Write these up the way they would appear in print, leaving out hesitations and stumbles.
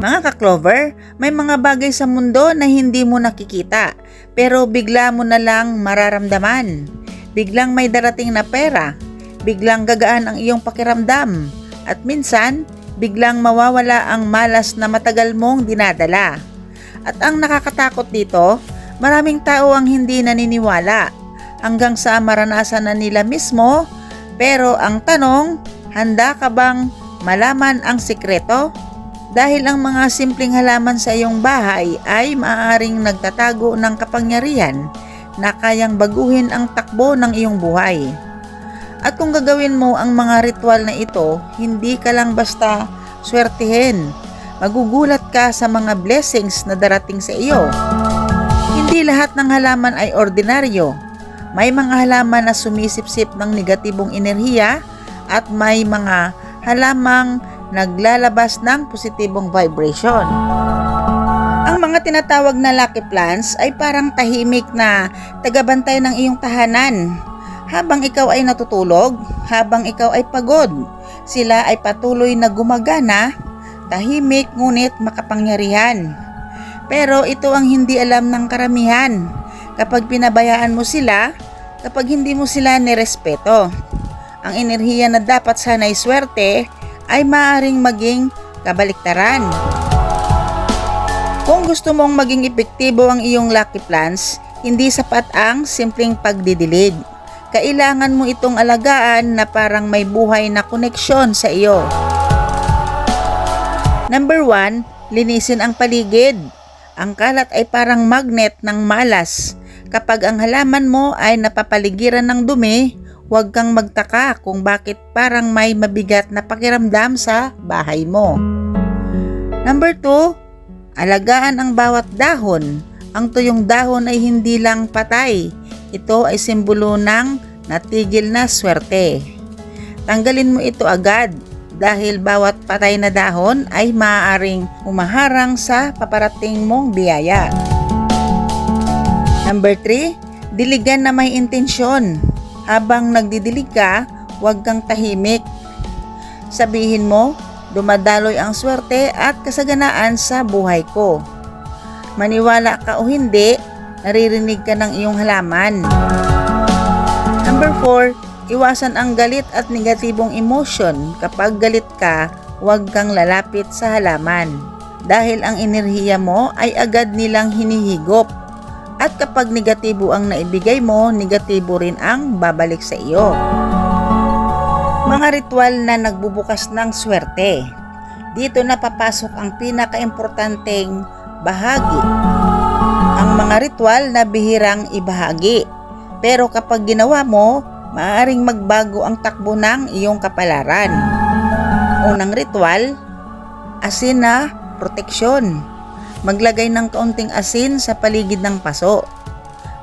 Mga ka-Clover, may mga bagay sa mundo na hindi mo nakikita, pero bigla mo na lang mararamdaman. Biglang may darating na pera, biglang gagaan ang iyong pakiramdam, at minsan, biglang mawawala ang malas na matagal mong dinadala. At ang nakakatakot dito, maraming tao ang hindi naniniwala, hanggang sa maranasan na nila mismo, pero ang tanong, handa ka bang malaman ang sikreto? Dahil ang mga simpleng halaman sa iyong bahay ay maaaring nagtatago ng kapangyarihan na kayang baguhin ang takbo ng iyong buhay. At kung gagawin mo ang mga ritual na ito, hindi ka lang basta swertihin. Magugulat ka sa mga blessings na darating sa iyo. Hindi lahat ng halaman ay ordinaryo. May mga halaman na sumisipsip ng negatibong enerhiya at may mga halamang naglalabas ng positibong vibration. Ang mga tinatawag na lucky plants ay parang tahimik na tagabantay ng iyong tahanan. Habang ikaw ay natutulog, habang ikaw ay pagod, sila ay patuloy na gumagana, tahimik ngunit makapangyarihan. Pero ito ang hindi alam ng karamihan. Kapag pinabayaan mo sila, kapag hindi mo sila nirespeto, ang enerhiya na dapat sana'y swerte ay maaaring maging kabaliktaran. Kung gusto mong maging epektibo ang iyong lucky plants, hindi sapat ang simpleng pagdidilig. Kailangan mo itong alagaan na parang may buhay na koneksyon sa iyo. Number 1, linisin ang paligid. Ang kalat ay parang magnet ng malas. Kapag ang halaman mo ay napapaligiran ng dumi, huwag kang magtaka kung bakit parang may mabigat na pakiramdam sa bahay mo. Number 2, alagaan ang bawat dahon. Ang tuyong dahon ay hindi lang patay. Ito ay simbolo ng natigil na swerte. Tanggalin mo ito agad dahil bawat patay na dahon ay maaaring umaharang sa paparating mong biyaya. Number 3, diligan na may intensyon. Habang nagdidilig ka, huwag kang tahimik. Sabihin mo, dumadaloy ang swerte at kasaganaan sa buhay ko. Maniwala ka o hindi, naririnig ka ng iyong halaman. Number 4, iwasan ang galit at negatibong emotion. Kapag galit ka, huwag kang lalapit sa halaman. Dahil ang enerhiya mo ay agad nilang hinihigop. At kapag negatibo ang naibigay mo, negatibo rin ang babalik sa iyo. Mga ritual na nagbubukas ng swerte. Dito na papasok ang pinakaimportanteng bahagi. Ang mga ritual na bihirang ibahagi. Pero kapag ginawa mo, maaaring magbago ang takbo ng iyong kapalaran. Unang ritual, asin na proteksyon. Maglagay ng kaunting asin sa paligid ng paso.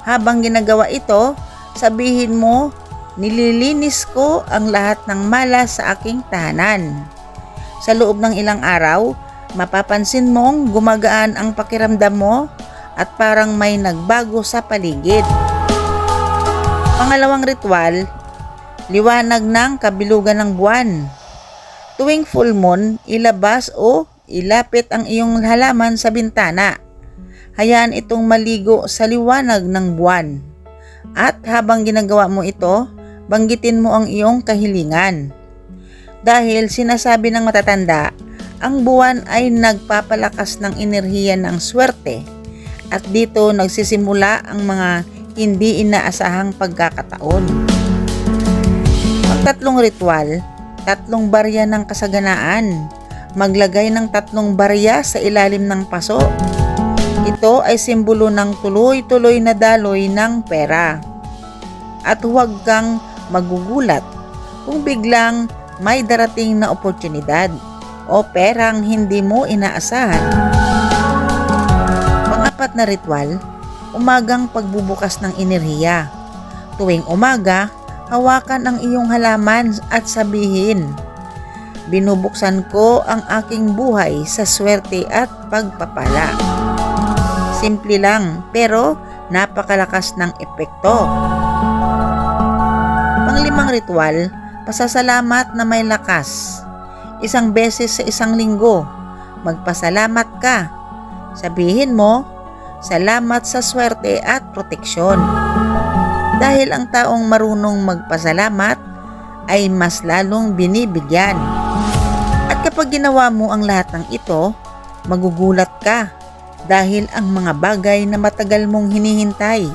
Habang ginagawa ito, sabihin mo, nililinis ko ang lahat ng malas sa aking tahanan. Sa loob ng ilang araw, mapapansin mong gumagaan ang pakiramdam mo at parang may nagbago sa paligid. Pangalawang ritual, liwanag ng kabilugan ng buwan. Tuwing full moon, ilabas o ilapit ang iyong halaman sa bintana. Hayaan itong maligo sa liwanag ng buwan. At habang ginagawa mo ito, banggitin mo ang iyong kahilingan. Dahil sinasabi ng matatanda, ang buwan ay nagpapalakas ng enerhiya ng swerte. At dito nagsisimula ang mga hindi inaasahang pagkakataon. Ang tatlong ritual, tatlong barya ng kasaganaan. Maglagay ng 3 barya sa ilalim ng paso. Ito ay simbolo ng tuloy-tuloy na daloy ng pera. At huwag kang magugulat kung biglang may darating na oportunidad o perang hindi mo inaasahan. Pang-4 na ritual, umagang pagbubukas ng enerhiya. Tuwing umaga, hawakan ang iyong halaman at sabihin, binubuksan ko ang aking buhay sa swerte at pagpapala. Simple lang, pero napakalakas ng epekto. Pang-5 ritual, pasasalamat na may lakas. 1 beses sa 1 linggo. magpasalamat ka. Sabihin mo, salamat sa swerte at proteksyon. Dahil ang taong marunong magpasalamat ay mas lalong binibigyan. At kapag ginawa mo ang lahat ng ito, magugulat ka dahil ang mga bagay na matagal mong hinihintay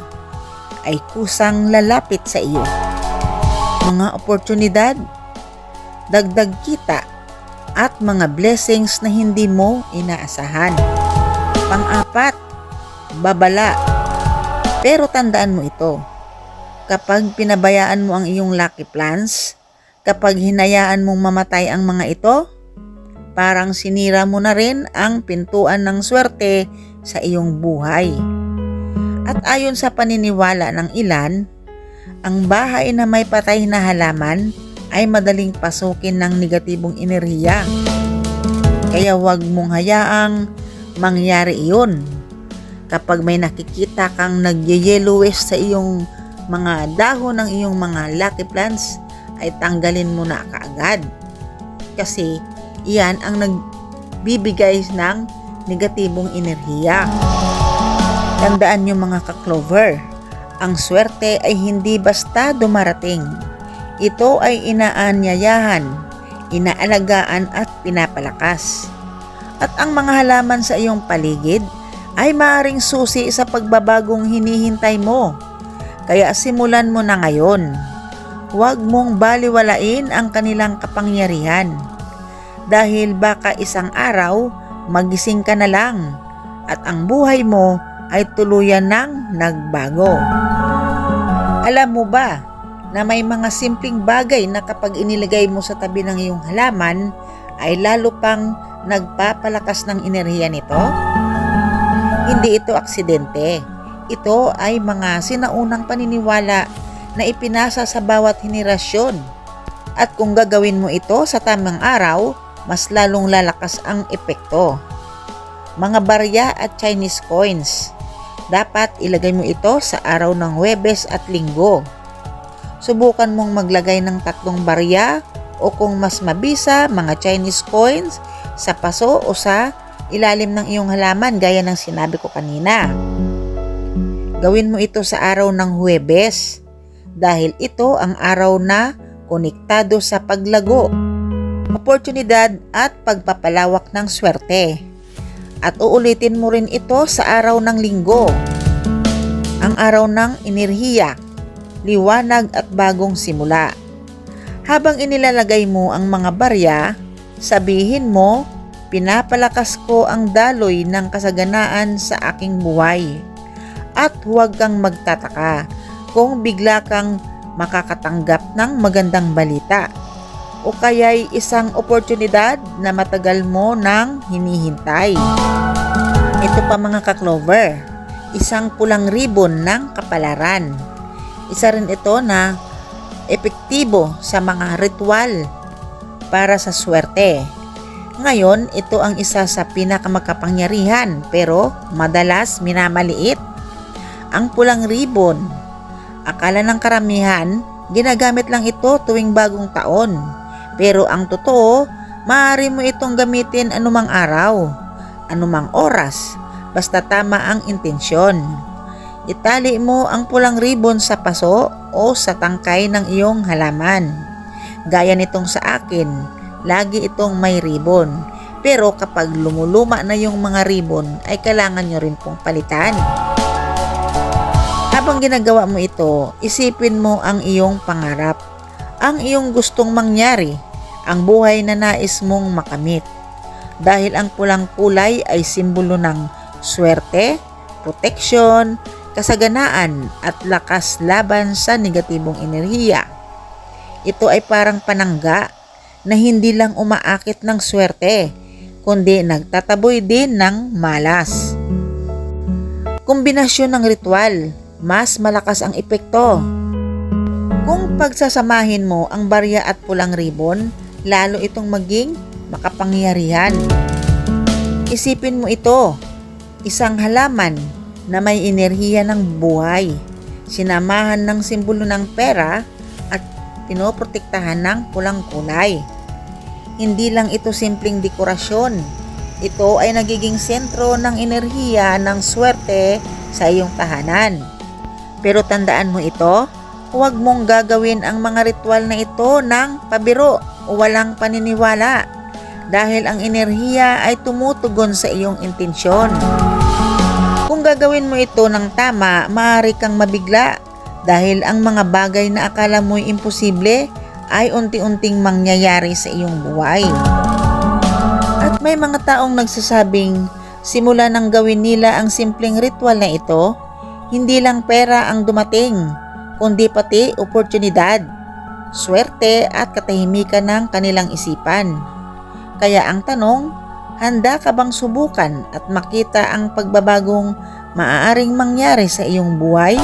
ay kusang lalapit sa iyo. Mga oportunidad, dagdag kita, at mga blessings na hindi mo inaasahan. Pang-apat, babala. Pero tandaan mo ito, kapag pinabayaan mo ang iyong lucky plans, kapag hinayaan mong mamatay ang mga ito, parang sinira mo na rin ang pintuan ng swerte sa iyong buhay. At ayon sa paniniwala ng ilan, ang bahay na may patay na halaman ay madaling pasukin ng negatibong enerhiya. Kaya huwag mong hayaang mangyari iyon. Kapag may nakikita kang nag-yellowish sa iyong mga dahon ng iyong mga lucky plants, ay tanggalin mo na kaagad. Kasi iyan ang nagbibigay ng negatibong enerhiya. Tandaan niyo mga ka-clover, ang swerte ay hindi basta dumarating. Ito ay inaanyayahan, inaalagaan at pinapalakas. At ang mga halaman sa iyong paligid ay maaaring susi sa pagbabagong hinihintay mo. Kaya simulan mo na ngayon. Huwag mong baliwalain ang kanilang kapangyarihan. Dahil baka isang araw, magising ka na lang at ang buhay mo ay tuluyan ng nagbago. Alam mo ba na may mga simpleng bagay na kapag inilagay mo sa tabi ng iyong halaman ay lalo pang nagpapalakas ng enerhiya nito? Hindi ito aksidente. Ito ay mga sinaunang paniniwala na ipinasa sa bawat henerasyon. At kung gagawin mo ito sa tamang araw, mas lalong lalakas ang epekto. Mga barya at Chinese coins. Dapat ilagay mo ito sa araw ng Huwebes at Linggo. Subukan mong maglagay ng 3 barya o kung mas mabisa, mga Chinese coins sa paso o sa ilalim ng iyong halaman gaya ng sinabi ko kanina. Gawin mo ito sa araw ng Huwebes dahil ito ang araw na konektado sa paglago, oportunidad at pagpapalawak ng swerte. At uulitin mo rin ito sa araw ng Linggo, ang araw ng enerhiya, liwanag at bagong simula. Habang inilalagay mo ang mga barya, sabihin mo, pinapalakas ko ang daloy ng kasaganaan sa aking buhay. At huwag kang magtataka kung bigla kang makakatanggap ng magandang balita o kaya'y isang oportunidad na matagal mo nang hinihintay. Ito pa mga ka-clover, isang pulang ribbon ng kapalaran. Isa rin ito na epektibo sa mga ritual para sa swerte. Ngayon, ito ang isa sa pinakamakapangyarihan pero madalas minamaliit. Ang pulang ribbon. Akala ng karamihan, ginagamit lang ito tuwing bagong taon. Pero ang totoo, maaari mo itong gamitin anumang araw, anumang oras, basta tama ang intensyon. Itali mo ang pulang ribbon sa paso o sa tangkay ng iyong halaman. Gaya nitong sa akin, lagi itong may ribbon. Pero kapag lumuluma na yung mga ribbon, ay kailangan nyo rin pong palitan. Habang ginagawa mo ito, isipin mo ang iyong pangarap, ang iyong gustong mangyari, ang buhay na nais mong makamit. Dahil ang pulang kulay ay simbolo ng swerte, proteksyon, kasaganaan at lakas laban sa negatibong enerhiya. Ito ay parang panangga na hindi lang umaakit ng swerte, kundi nagtataboy din ng malas. Kombinasyon ng ritual, mas malakas ang epekto. Kung pagsasamahin mo ang barya at pulang ribbon, lalo itong maging makapangyarihan. Isipin mo ito, isang halaman na may enerhiya ng buhay, sinamahan ng simbolo ng pera at pinoprotektahan ng pulang kulay. Hindi lang ito simpleng dekorasyon, ito ay nagiging sentro ng enerhiya ng swerte sa iyong tahanan. Pero tandaan mo ito, huwag mong gagawin ang mga ritual na ito ng pabiro o walang paniniwala dahil ang enerhiya ay tumutugon sa iyong intensyon. Kung gagawin mo ito ng tama, maaari kang mabigla dahil ang mga bagay na akala mo'y imposible ay unti-unting mangyayari sa iyong buhay. At may mga taong nagsasabing simula nang gawin nila ang simpleng ritual na ito, hindi lang pera ang dumating, kundi pati oportunidad, swerte at katahimikan ng kanilang isipan. Kaya ang tanong, handa ka bang subukan at makita ang pagbabagong maaaring mangyari sa iyong buhay?